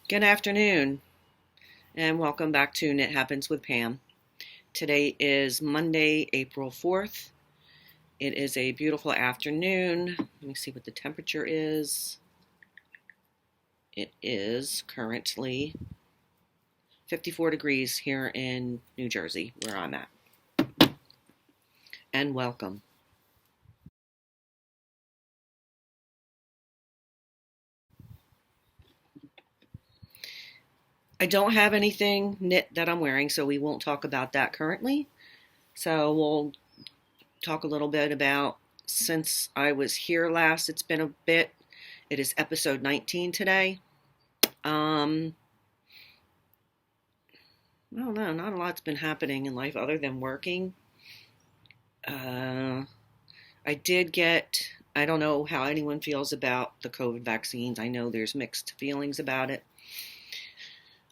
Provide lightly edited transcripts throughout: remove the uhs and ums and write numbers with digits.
Good afternoon, and welcome back to Knit Happens with Pam. Today is Monday, April 4th. It is a beautiful afternoon. Let me see what the temperature is. It is currently 54 degrees here in New Jersey, where I'm at. And welcome. I don't have anything knit that I'm wearing, so we won't talk about that currently. So we'll talk a little bit about since I was here last. It's been a bit. It is episode 19 today. I don't know, not a lot's been happening in life other than working. Uh, I did get, I don't know how anyone feels about the COVID vaccines. I know there's mixed feelings about it.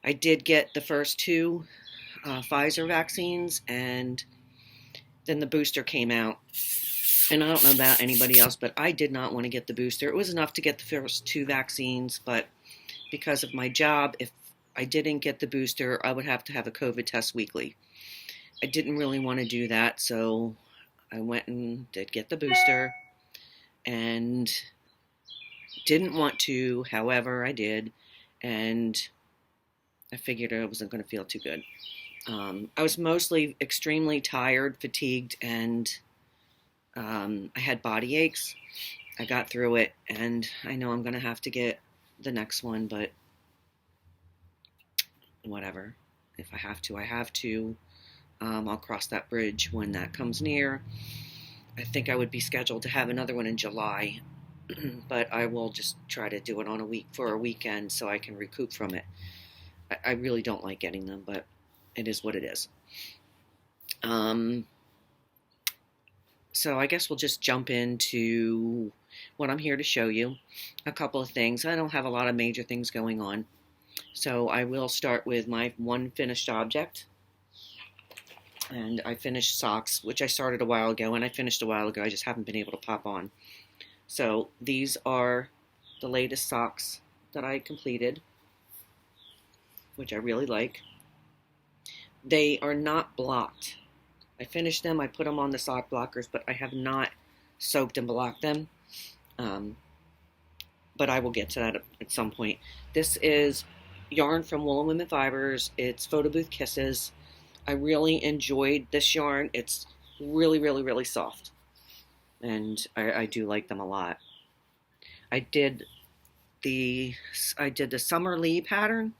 I did get the first two Pfizer vaccines, and then the booster came out. And I don't know about anybody else, but I did not want to get the booster. It was enough to get the first two vaccines, but because of my job, if I didn't get the booster, I would have to have a COVID test weekly. I didn't really want to do that, so I went and did get the booster and didn't want to. However, I did, and I figured I wasn't going to feel too good. I was mostly extremely tired, fatigued, and I had body aches. I got through it, and I know I'm going to have to get the next one, but whatever. If I have to, I have to. I'll cross that bridge when that comes near. I think I would be scheduled to have another one in July, but I will just try to do it on a weekend so I can recoup from it. I really don't like getting them, but it is what it is. So I guess we'll just jump into what I'm here to show you. A couple of things. I don't have a lot of major things going on. So I will start with my one finished object. And I finished socks, which I started a while ago, and I finished a while ago. I just haven't been able to pop on. So these are the latest socks that I completed, which I really like. They are not blocked. I finished them, I put them on the sock blockers, but I have not soaked and blocked them. But I will get to that at some point. This is yarn from Wool and Women Fibers. It's Photo Booth Kisses. I really enjoyed this yarn. It's really, really, really soft. And I do like them a lot. I did the Summer Lee pattern,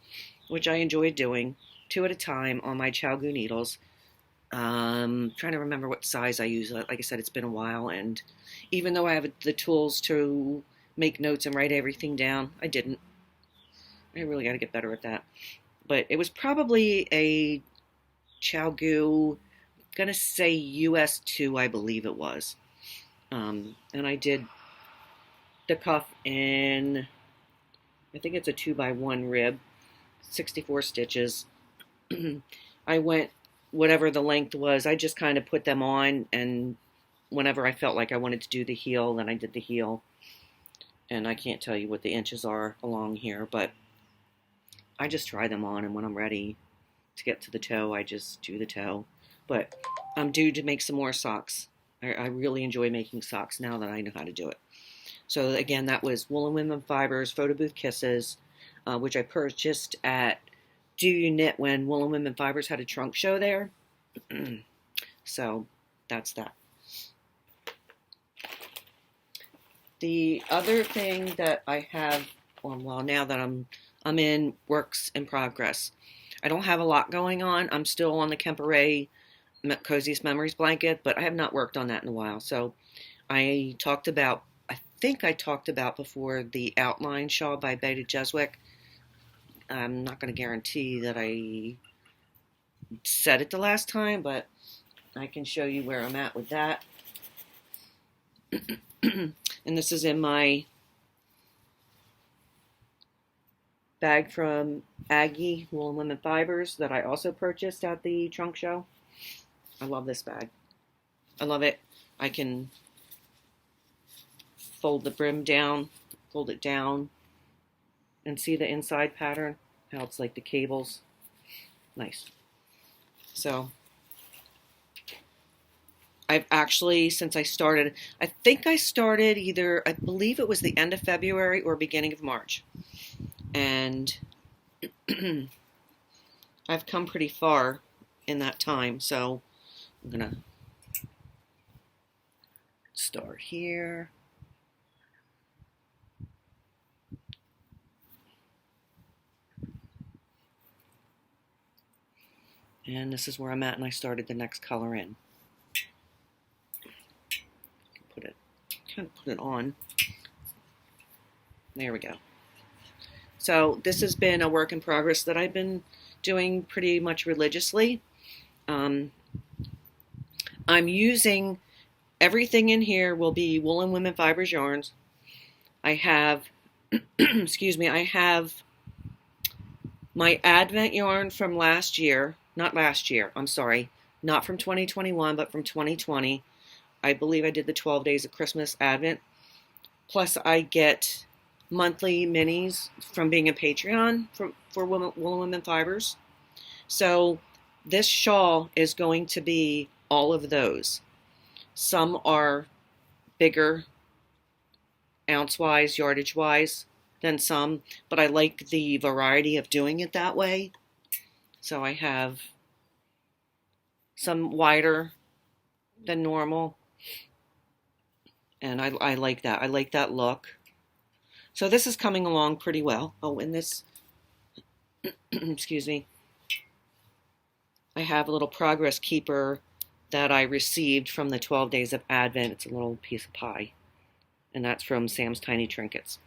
which I enjoyed doing, 2 at a time on my ChiaoGoo needles. Trying to remember what size I use. Like I said, it's been a while, and even though I have the tools to make notes and write everything down, I didn't. I really got to get better at that. But it was probably a ChiaoGoo, gonna say US2, I believe it was. And I did the cuff in, I think it's a 2x1 rib, 64 stitches. I went whatever the length was. I just kind of put them on, and whenever I felt like I wanted to do the heel, then I did the heel. And I can't tell you what the inches are along here, but I just try them on, and when I'm ready to get to the toe, I just do the toe. But I'm due to make some more socks. I really enjoy making socks now that I know how to do it. So again, that was Wool and Women Fibers Photo Booth Kisses, which I purchased at Do You Knit when Wool and Women Fibers had a trunk show there. So that's that. The other thing that I have, well, now that I'm in works in progress. I don't have a lot going on. I'm still on the Kemperay Coziest Memories blanket, but I have not worked on that in a while. So I think I talked about before the outline shawl by Beta Jeswick. I'm not going to guarantee that I said it the last time, but I can show you where I'm at with that. And this is in my bag from Aggie Wool and Women Fibers that I also purchased at the trunk show. I love this bag. I love it. I can fold the brim down, fold it down, And see the inside pattern? How it's like the cables. Nice. So I've actually, since I started, I think I started either, I believe it was the end of February or beginning of March. And I've come pretty far in that time. So I'm going to start here. And this is where I'm at, and I started the next color in. Kind of put it on. There we go. So this has been a work in progress that I've been doing pretty much religiously. I'm using everything in here will be Wool & Women Fibers yarns. I have, excuse me, I have my Advent yarn from last year. Not last year, I'm sorry. Not from 2021, but from 2020. I believe I did the 12 Days of Christmas Advent. Plus, I get monthly minis from being a Patreon for Wool & Women Fibers. So this shawl is going to be all of those. Some are bigger, ounce-wise, yardage-wise than some, but I like the variety of doing it that way. So I have some wider than normal, and I like that. I like that look. So this is coming along pretty well. Oh, and this, excuse me, I have a little progress keeper that I received from the 12 Days of Advent. It's a little piece of pie, and that's from Sam's Tiny Trinkets.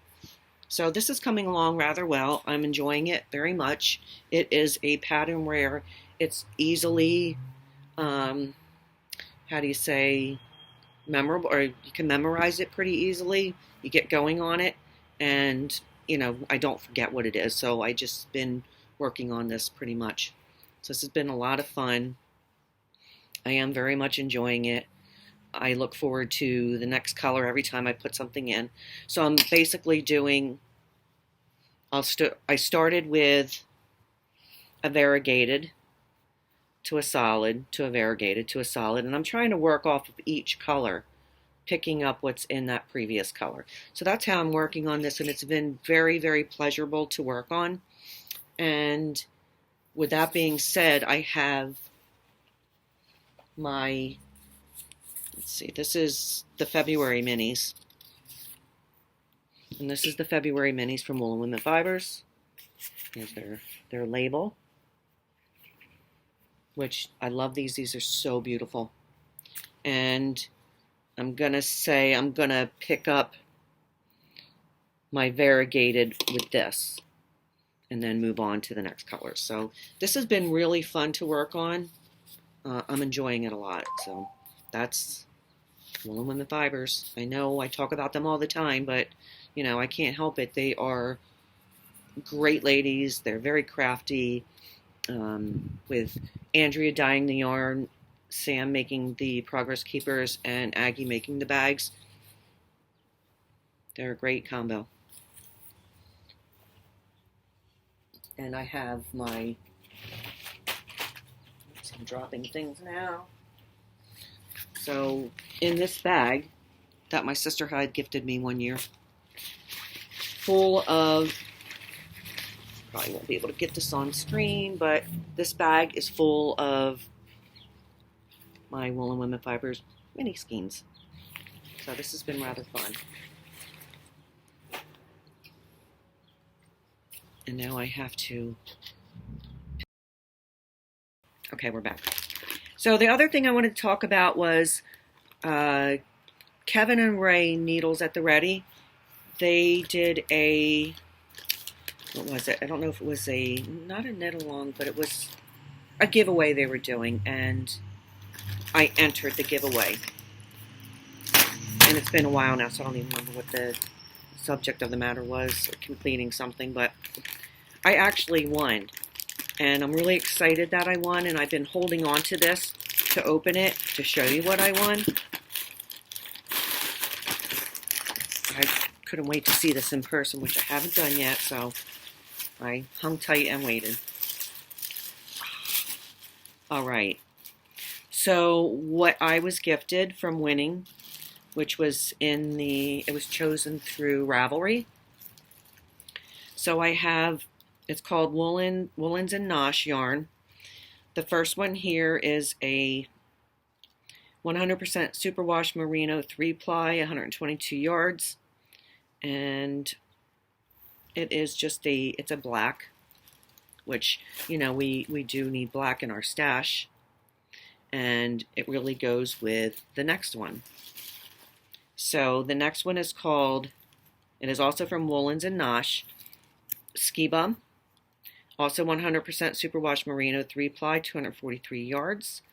So this is coming along rather well. I'm enjoying it very much. It is a pattern where it's easily, how do you say, memorable, or you can memorize it pretty easily. You get going on it, and, you know, I don't forget what it is. So I just been working on this pretty much. So this has been a lot of fun. I am very much enjoying it. I look forward to the next color every time I put something in. So I'm basically doing, I started with a variegated to a solid, to a variegated, to a solid, and I'm trying to work off of each color, picking up what's in that previous color. So that's how I'm working on this, and it's been very, very pleasurable to work on. And with that being said, I have my, let's see, this is the February minis. And this is the February minis from Wool & Women Fibers. Here's their label, which I love these. These are so beautiful. And I'm going to say I'm going to pick up my variegated with this and then move on to the next color. So this has been really fun to work on. I'm enjoying it a lot. So that's Wool & Women Fibers. I know I talk about them all the time, but, you know, I can't help it. They are great ladies. They're very crafty. With Andrea dyeing the yarn, Sam making the progress keepers, and Aggie making the bags. They're a great combo. And I have my, I'm dropping things now. So in this bag that my sister had gifted me one year, full of, probably won't be able to get this on screen, but this bag is full of my Wool & Women Fibers mini skeins. So this has been rather fun. And now I have to, okay, we're back. So the other thing I wanted to talk about was Kevin and Ray Needles at the Ready. They did a, what was it? I don't know if it was a, not a knit along, but it was a giveaway they were doing, and I entered the giveaway. And it's been a while now, so I don't even remember what the subject of the matter was, completing something, but I actually won. And I'm really excited that I won, and I've been holding on to this to open it to show you what I won. I couldn't wait to see this in person, which I haven't done yet, so I hung tight and waited. All right. So what I was gifted from winning, which was it was chosen through Ravelry. So I have, it's called Woolens and Nosh yarn. The first one here is a 100% superwash merino 3-ply, 122 yards. And it is just it's a black, which, you know, we do need black in our stash. And it really goes with the next one. So the next one is called, it is also from Woolens and Nosh, Ski Bum. Also 100% superwash merino 3-ply, 243 yards.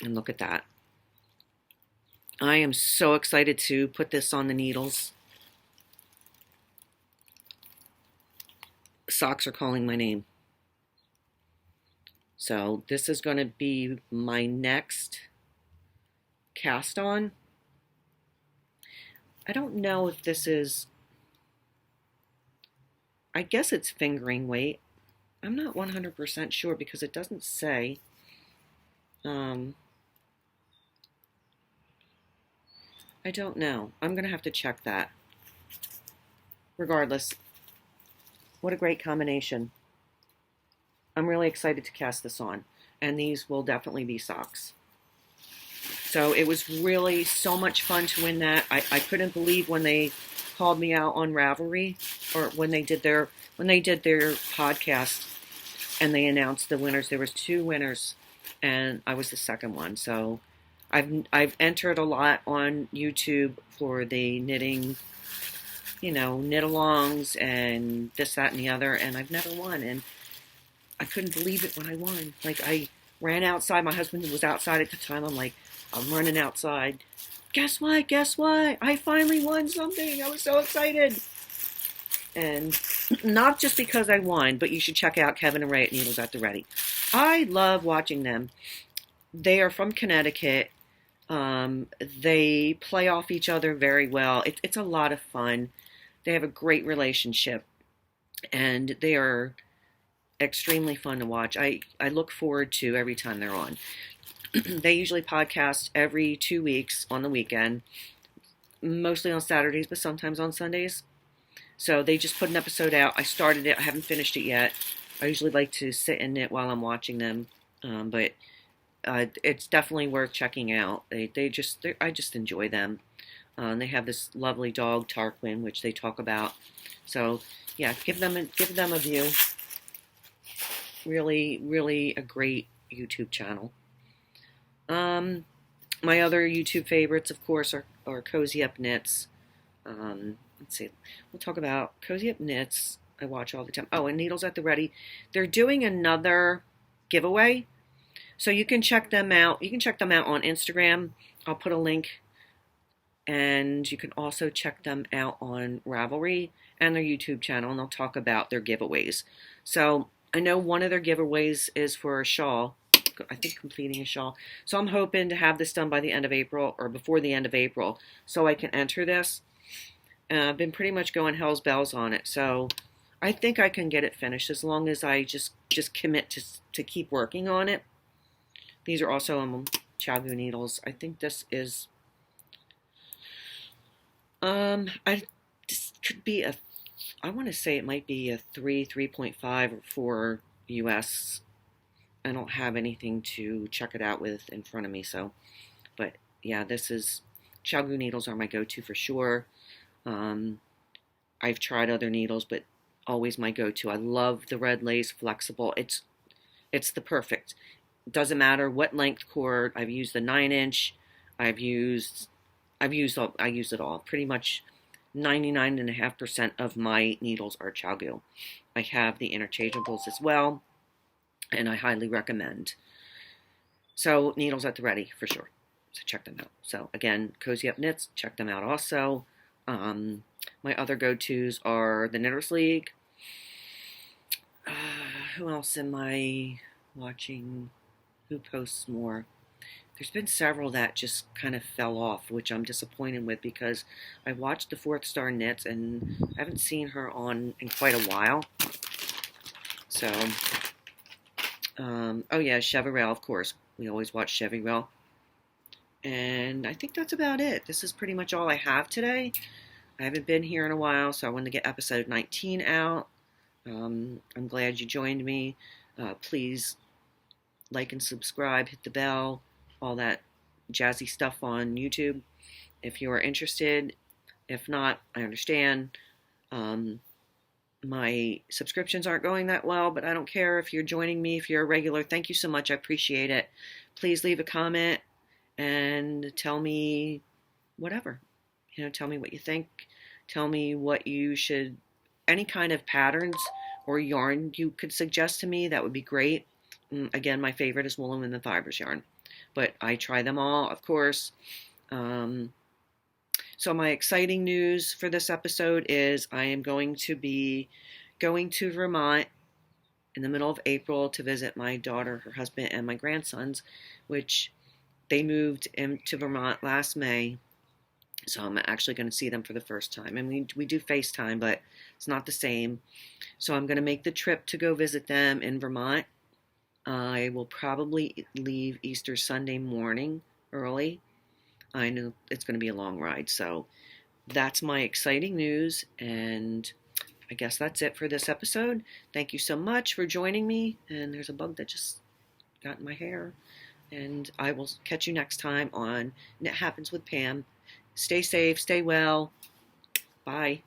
And look at that. I am so excited to put this on the needles. Socks are calling my name. So this is going to be my next cast on. I don't know if this is, I guess it's fingering weight. I'm not 100% sure because it doesn't say. I don't know. I'm going to have to check that. Regardless, what a great combination. I'm really excited to cast this on, and these will definitely be socks. So it was really so much fun to win that. I couldn't believe when they called me out on Ravelry, or when they did their podcast and they announced the winners. There was 2 winners, and I was the second one. So I've entered a lot on YouTube for the knitting, you know, knit-alongs and this, that, and the other, and I've never won, and I couldn't believe it when I won. Like, I ran outside. My husband was outside at the time. I'm running outside. Guess what? Guess what? I finally won something. I was so excited. And not just because I won, but you should check out Kevin and Ray at Needles at the Ready. I love watching them. They are from Connecticut. They play off each other very well. It's a lot of fun. They have a great relationship, and they are extremely fun to watch. I look forward to every time they're on. They usually podcast every 2 weeks on the weekend, mostly on Saturdays, but sometimes on Sundays. So they just put an episode out. I started it. I haven't finished it yet. I usually like to sit and knit while I'm watching them, but it's definitely worth checking out. I just enjoy them. They have this lovely dog, Tarquin, which they talk about. So yeah, give them a view. Really, really a great YouTube channel. My other YouTube favorites, of course, are Cozy Up Knits. Let's see. We'll talk about Cozy Up Knits. I watch all the time. Oh, and Needles at the Ready. They're doing another giveaway, so you can check them out. You can check them out on Instagram. I'll put a link. And you can also check them out on Ravelry and their YouTube channel, and they'll talk about their giveaways. So I know one of their giveaways is for a shawl. I think completing a shawl. So I'm hoping to have this done by the end of April, or before the end of April, so I can enter this. I've been pretty much going hell's bells on it, so I think I can get it finished as long as I just commit to keep working on it. These are also ChiaoGoo needles. I think this is this could be I want to say it might be a 3.5 or 4 US. I don't have anything to check it out with in front of me, so, but yeah, this is, ChiaoGoo needles are my go-to for sure. I've tried other needles, but always my go-to. I love the red lace flexible. It's the perfect. It doesn't matter what length cord. I've used the 9-inch. I use it all. Pretty much 99.5% of my needles are ChiaoGoo. I have the interchangeables as well, and I highly recommend. So Needles at the Ready for sure. So check them out. So again, Cozy Up Knits, check them out also. My other go-tos are the Knitters League. Who else am I watching? Who posts more? There's been several that just kind of fell off, which I'm disappointed with because I watched the Fourth Star Knits and I haven't seen her on in quite a while. So, oh yeah, Cheverell, of course. We always watch Cheverell. And I think that's about it. This is pretty much all I have today. I haven't been here in a while, so I wanted to get episode 19 out. I'm glad you joined me. Please like and subscribe, hit the bell, all that jazzy stuff on YouTube if you are interested. If not, I understand. My subscriptions aren't going that well, but I don't care if you're joining me, if you're a regular. Thank you so much. I appreciate it. Please leave a comment and tell me whatever. Tell me what you think. Tell me what you should, any kind of patterns or yarn you could suggest to me. That would be great. Again, my favorite is Wool and Women Fibers yarn, but I try them all, of course. So my exciting news for this episode is I am going to be going to Vermont in the middle of April to visit my daughter, her husband, and my grandsons, which they moved into Vermont last May. So I'm actually going to see them for the first time. I mean, we do FaceTime, but it's not the same. So I'm going to make the trip to go visit them in Vermont. I will probably leave Easter Sunday morning early. I know it's going to be a long ride, so that's my exciting news, and I guess that's it for this episode. Thank you so much for joining me, and there's a bug that just got in my hair, and I will catch you next time on Knit Happens with Pam. Stay safe, stay well, bye.